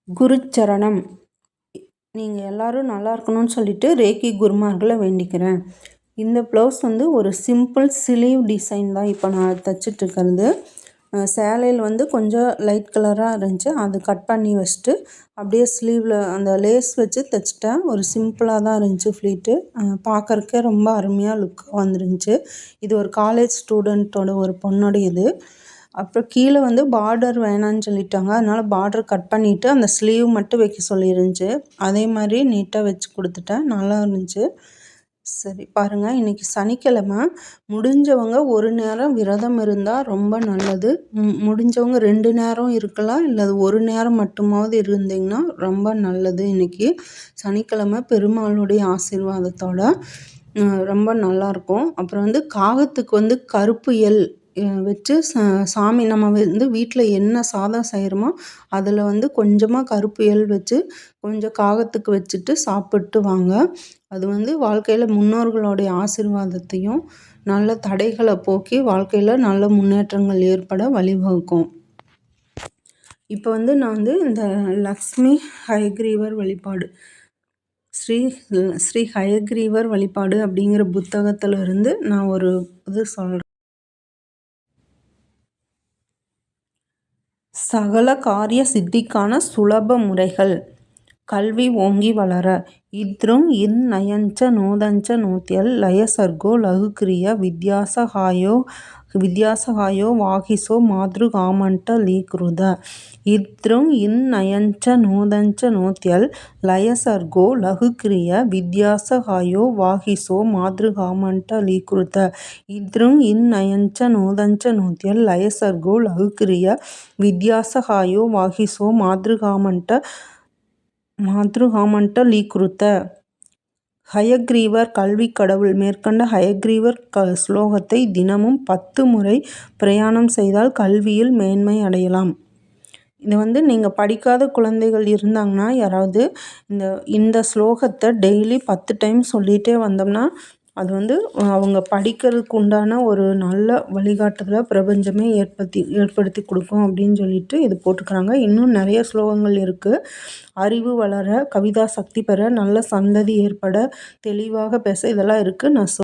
குருச்சரணம். நீங்கள் எல்லோரும் நல்லா இருக்கணும்னு சொல்லிட்டு ரேக்கி குருமார்களை வேண்டிக்கிறேன். இந்த ப்ளவுஸ் வந்து ஒரு சிம்பிள் ஸ்லீவ் டிசைன் தான் இப்போ நான் தைச்சிட்ருக்கிறது. சேலையில் வந்து கொஞ்சம் லைட் கலராக இருந்துச்சு, அது கட் பண்ணி வச்சுட்டு அப்படியே ஸ்லீவில் அந்த லேஸ் வச்சு தைச்சிட்டேன். ஒரு சிம்பிளாக தான் இருந்துச்சு ஃப்ளீட்டு. பார்க்குறக்கே ரொம்ப அருமையாக லுக்காக வந்துருந்துச்சு. இது ஒரு காலேஜ் ஸ்டூடெண்ட்டோட ஒரு பொண்ணோடைய இது. அப்புறம் கீழே வந்து பார்டர் வேணான்னு சொல்லிட்டாங்க, அதனால் பார்டர் கட் பண்ணிவிட்டு அந்த ஸ்லீவ் மட்டும் வைக்க சொல்லியிருந்துச்சு. அதே மாதிரி நீட்டாக வச்சு கொடுத்துட்டேன், நல்லா இருந்துச்சு. சரி பாருங்கள், இன்றைக்கி சனிக்கிழமை. முடிஞ்சவங்க ஒரு நேரம் விரதம் இருந்தால் ரொம்ப நல்லது. முடிஞ்சவங்க 2 நேரம் இருக்கலாம், இல்லை ஒரு நேரம் மட்டுமாவது இருந்தீங்கன்னா ரொம்ப நல்லது. இன்றைக்கி சனிக்கிழமை பெருமாளுடைய ஆசீர்வாதத்தோட ரொம்ப நல்லாயிருக்கும். அப்புறம் வந்து காகத்துக்கு வந்து கருப்பு எள் வச்சு சாமி நம்ம வந்து வீட்டில் என்ன சாதம் செய்கிறோமோ அதில் வந்து கொஞ்சமாக கருப்பு எள் வச்சு கொஞ்சம் காகத்துக்கு வச்சுட்டு சாப்பிட்டு வாங்க. அது வந்து வாழ்க்கையில் முன்னோர்களுடைய ஆசீர்வாதத்தையும் நல்ல தடைகளை போக்கி வாழ்க்கையில் நல்ல முன்னேற்றங்கள் ஏற்பட வழிவகுக்கும். இப்போ வந்து நான் வந்து இந்த லக்ஷ்மி ஹயக்ரீவர் வழிபாடு, ஸ்ரீ ஹயக்ரீவர் வழிபாடு அப்படிங்கிற புத்தகத்தில் இருந்து நான் ஒரு இது சொல்கிறேன். சகல காரிய சித்திக்கான சுலப முறைகள். கல்வி ஓங்கி வளர. இத்ருங் நயஞ்ச நோதஞ்ச நோத்யல் லயசர்கோ லகுக்ரிய வித்யாசகாயோ வாகிசோ மாத்ருகாமண்ட லீக்ருத. இத்ருங் நயஞ்ச நோதஞ்ச நோத்யல் லயசர்கோ லகுக்ரிய வித்யாசகாயோ வாகிசோ மாத்ருகாமண்ட லீக்ருத. இத்ருங் நயஞ்ச நோதஞ்ச நோத்யல் லயசர்கோ லகுக்ரிய வித்யாசகாயோ வாகிசோ மாத்ருகாமண்ட லீக்ருத. ஹயக்ரீவர் கல்வி கடவுள். மேற்கண்ட ஹயக்ரீவர் ஸ்லோகத்தை தினமும் 10 முறை பிரயாணம் செய்தால் கல்வியில் மேன்மை அடையலாம். இதை வந்து நீங்கள் படிக்காத குழந்தைகள் இருந்தாங்கன்னா யாராவது இந்த ஸ்லோகத்தை டெய்லி 10 டைம் சொல்லிகிட்டே வந்தோம்னா அது வந்து அவங்க படிக்கிறதுக்கு உண்டான ஒரு நல்ல வழிகாட்டுதலை பிரபஞ்சமே ஏற்படுத்தி கொடுக்கும் அப்படின்னு சொல்லிட்டு இது போட்டுக்கிறாங்க. இன்னும் நிறைய ஸ்லோகங்கள் இருக்குது. அறிவு வளர, கவிதா சக்தி பெற, நல்ல சந்ததி ஏற்பட, தெளிவாக பேச, இதெல்லாம் இருக்குது. நான்